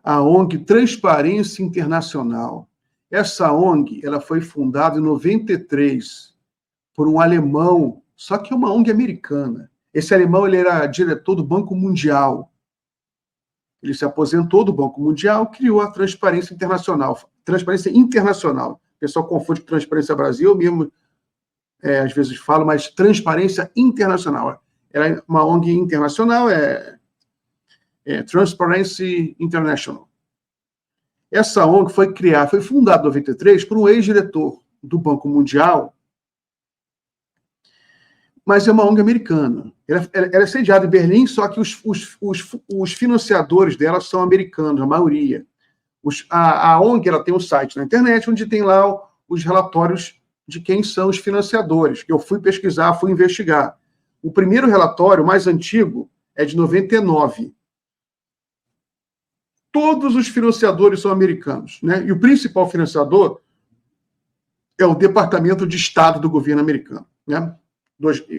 a ONG Transparência Internacional. Essa ONG ela foi fundada em 93 por um alemão, só que é uma ONG americana. Esse alemão ele era diretor do Banco Mundial. Ele se aposentou do Banco Mundial, criou a Transparência Internacional. Transparência Internacional. O pessoal confunde com Transparência Brasil, eu mesmo às vezes falo, mas Transparência Internacional. Ela é uma ONG internacional, Transparency International. Essa ONG foi fundada em 93 por um ex-diretor do Banco Mundial, mas é uma ONG americana. Ela é sediada em Berlim, só que os financiadores dela são americanos, a maioria. A ONG ela tem um site na internet onde tem lá os relatórios de quem são os financiadores, que eu fui pesquisar, fui investigar. O primeiro relatório, mais antigo, é de 99. Todos os financiadores são americanos, né? E o principal financiador é o Departamento de Estado do governo americano, né?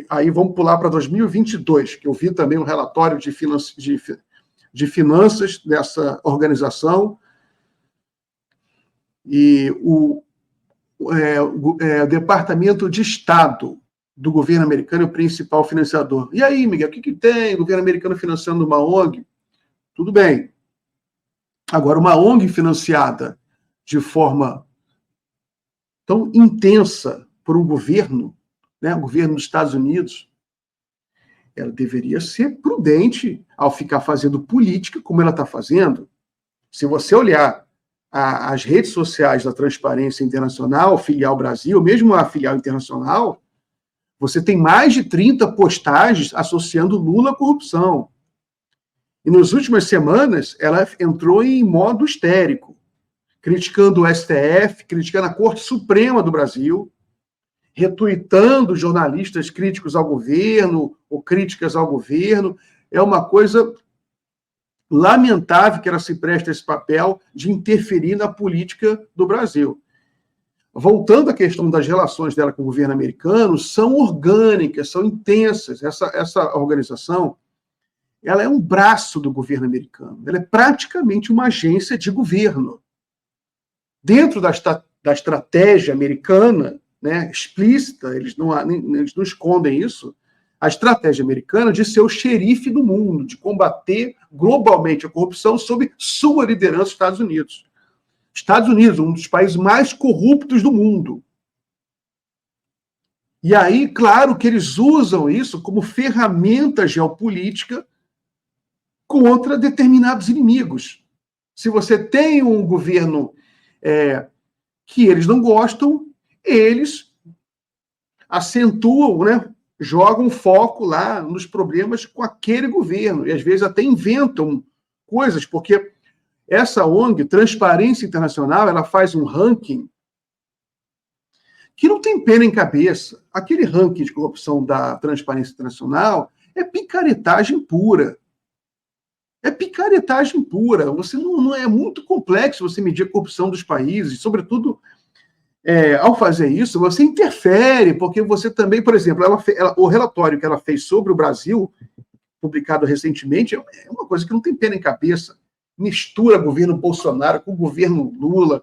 Aí vamos pular para 2022, que eu vi também um relatório de finanças dessa organização, e o Departamento de Estado do governo americano é o principal financiador. E aí, Miguel, o que tem? O governo americano financiando uma ONG? Tudo bem. Agora, uma ONG financiada de forma tão intensa por um governo, né, o governo dos Estados Unidos, ela deveria ser prudente ao ficar fazendo política como ela está fazendo. Se você olhar as redes sociais da Transparência Internacional, filial Brasil, mesmo a filial internacional, você tem mais de 30 postagens associando Lula à corrupção. E nas últimas semanas, ela entrou em modo histérico, criticando o STF, criticando a Corte Suprema do Brasil, retuitando jornalistas críticos ao governo ou críticas ao governo. É uma coisa lamentável que ela se preste esse papel de interferir na política do Brasil. Voltando à questão das relações dela com o governo americano, são orgânicas, são intensas. Essa organização ela é um braço do governo americano. Ela é praticamente uma agência de governo. Dentro da estratégia americana, né, explícita, eles não escondem isso, a estratégia americana de ser o xerife do mundo, de combater globalmente a corrupção sob sua liderança dos Estados Unidos. Estados Unidos, um dos países mais corruptos do mundo. E aí, claro que eles usam isso como ferramenta geopolítica contra determinados inimigos. Se você tem um governo que eles não gostam, eles acentuam, né, jogam foco lá nos problemas com aquele governo, e às vezes até inventam coisas, porque essa ONG, Transparência Internacional, ela faz um ranking que não tem pena em cabeça. Aquele ranking de corrupção da Transparência Internacional é picaretagem pura. É picaretagem pura. Você não é muito complexo você medir a corrupção dos países, sobretudo ao fazer isso, você interfere, porque você também, por exemplo, o relatório que ela fez sobre o Brasil, publicado recentemente, é uma coisa que não tem pena em cabeça. Mistura o governo Bolsonaro com o governo Lula.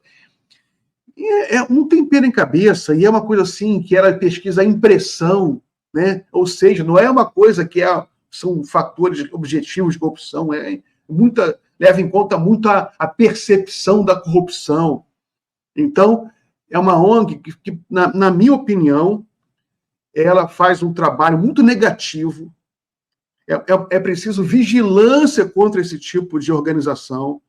Não tem pena em cabeça, e é uma coisa assim que ela pesquisa a impressão, né? Ou seja, não é uma coisa que são fatores objetivos de corrupção, leva em conta muito a percepção da corrupção. Então, é uma ONG que na minha opinião, ela faz um trabalho muito negativo. É preciso vigilância contra esse tipo de organização.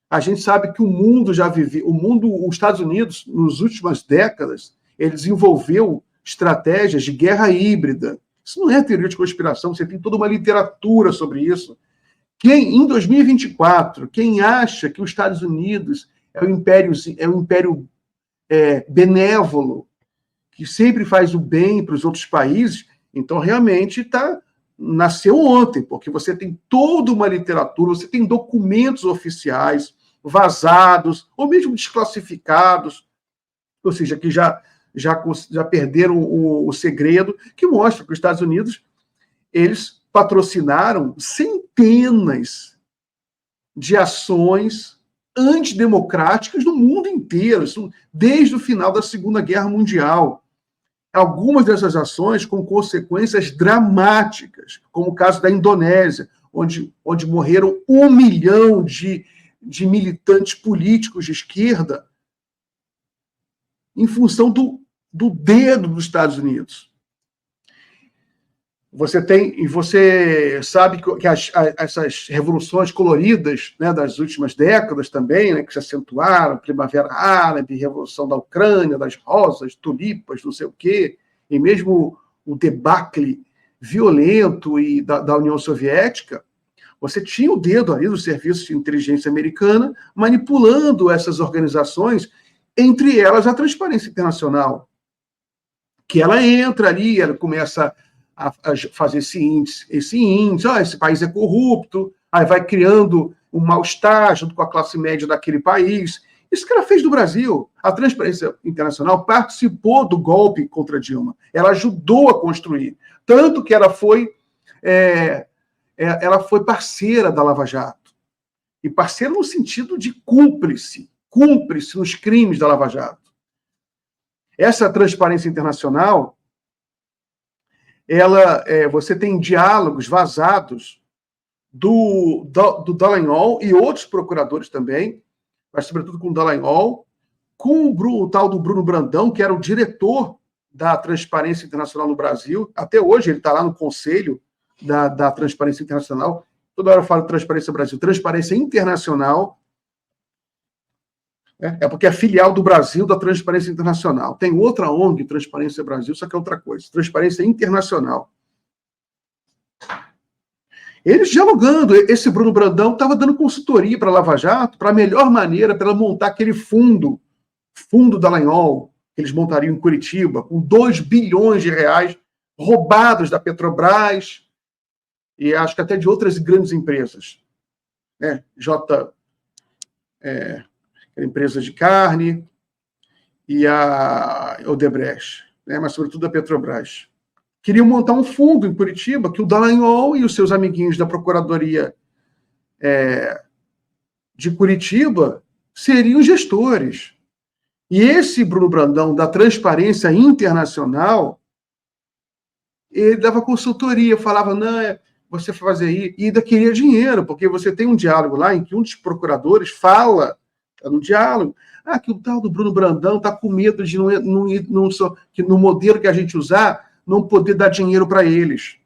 A gente sabe que o mundo já vive, os Estados Unidos, nas últimas décadas, ele desenvolveu estratégias de guerra híbrida. Isso não é teoria de conspiração, você tem toda uma literatura sobre isso. Em 2024, quem acha que os Estados Unidos é um império benévolo, que sempre faz o bem para os outros países, então realmente nasceu ontem, porque você tem toda uma literatura, você tem documentos oficiais vazados, ou mesmo desclassificados, ou seja, que já perderam o segredo, que mostra que os Estados Unidos eles patrocinaram centenas de ações antidemocráticas no mundo inteiro, isso desde o final da Segunda Guerra Mundial. Algumas dessas ações com consequências dramáticas, como o caso da Indonésia, onde morreram 1 milhão de militantes políticos de esquerda em função do dedo dos Estados Unidos. Você sabe que essas revoluções coloridas, né, das últimas décadas também, né, que se acentuaram, Primavera Árabe, Revolução da Ucrânia, das rosas, tulipas, não sei o quê, e mesmo o debacle violento da União Soviética, você tinha o dedo ali do Serviço de Inteligência Americana manipulando essas organizações, entre elas a Transparência Internacional, que ela entra ali, ela começa a fazer esse índice, esse país é corrupto, aí vai criando um mal-estar junto com a classe média daquele país. Isso que ela fez no Brasil. A Transparência Internacional participou do golpe contra Dilma. Ela ajudou a construir. Tanto que ela foi parceira da Lava Jato. E parceira no sentido de cúmplice nos crimes da Lava Jato. Essa Transparência Internacional, você tem diálogos vazados do Dallagnol e outros procuradores também, mas sobretudo com o Dallagnol, com o tal do Bruno Brandão, que era o diretor da Transparência Internacional no Brasil. Até hoje ele está lá no conselho da Transparência Internacional. Toda hora eu falo Transparência Brasil. Transparência Internacional é porque é filial do Brasil da Transparência Internacional. Tem outra ONG, Transparência Brasil, só que é outra coisa. Transparência Internacional. Eles dialogando, esse Bruno Brandão estava dando consultoria para a Lava Jato, para a melhor maneira para ela montar aquele fundo Dallagnol, que eles montariam em Curitiba, com 2 bilhões de reais roubados da Petrobras e acho que até de outras grandes empresas. Né? Empresa de carne e a Odebrecht, né? Mas sobretudo a Petrobras. Queriam montar um fundo em Curitiba que o Dallagnol e os seus amiguinhos da Procuradoria de Curitiba seriam gestores. E esse Bruno Brandão, da Transparência Internacional, ele dava consultoria, falava, não, você fazer isso, e ainda queria dinheiro, porque você tem um diálogo lá em que um dos procuradores fala, no diálogo, que o tal do Bruno Brandão está com medo de que no modelo que a gente usar, não poder dar dinheiro para eles.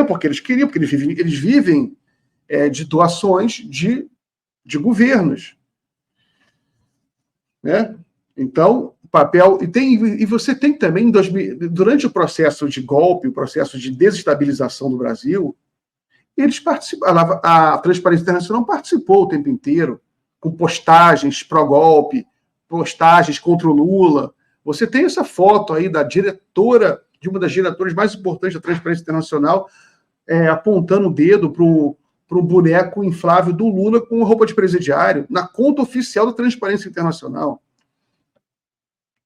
Porque eles queriam, porque eles vivem de doações de governos. Né? Então, o papel... E você tem também, durante o processo de golpe, o processo de desestabilização do Brasil, eles participaram, a Transparência Internacional participou o tempo inteiro, com postagens pró-golpe, postagens contra o Lula. Você tem essa foto aí da diretora, de uma das diretoras mais importantes da Transparência Internacional, apontando o dedo para um boneco inflável do Lula com roupa de presidiário, na conta oficial da Transparência Internacional.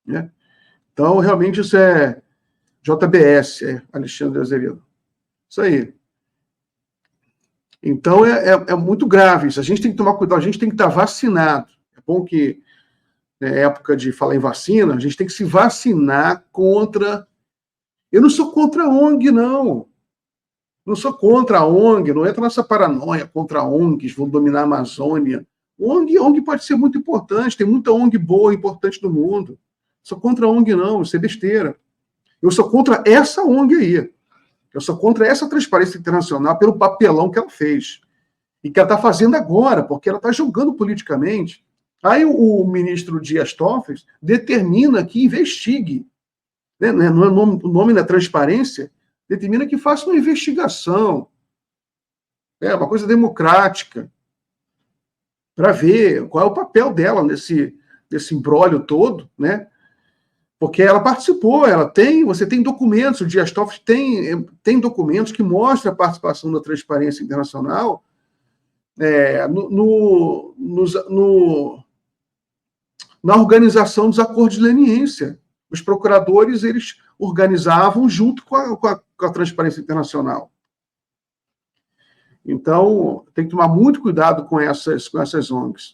Né? Então, realmente, isso é JBS, Alexandre Azevedo. Isso aí. Então, é muito grave isso. A gente tem que tomar cuidado, a gente tem que estar vacinado. É bom que, na época de falar em vacina, a gente tem que se vacinar contra... Eu não sou contra a ONG, não. Não sou contra a ONG, não entra nessa paranoia contra ONGs, vão dominar a Amazônia. ONG pode ser muito importante, tem muita ONG boa, importante no mundo. Sou contra a ONG, não, isso é besteira. Eu sou contra essa ONG aí. Eu sou contra essa Transparência Internacional pelo papelão que ela fez. E que ela está fazendo agora, porque ela está jogando politicamente. Aí o ministro Dias Toffoli determina que investigue. Né? O nome da transparência determina que faça uma investigação. É uma coisa democrática. Para ver qual é o papel dela nesse imbróglio todo, né? Porque ela participou, você tem documentos, o Dias Toffoli tem documentos que mostram a participação da Transparência Internacional na organização dos acordos de leniência. Os procuradores, eles organizavam junto com a Transparência Internacional. Então, tem que tomar muito cuidado com essas ONGs.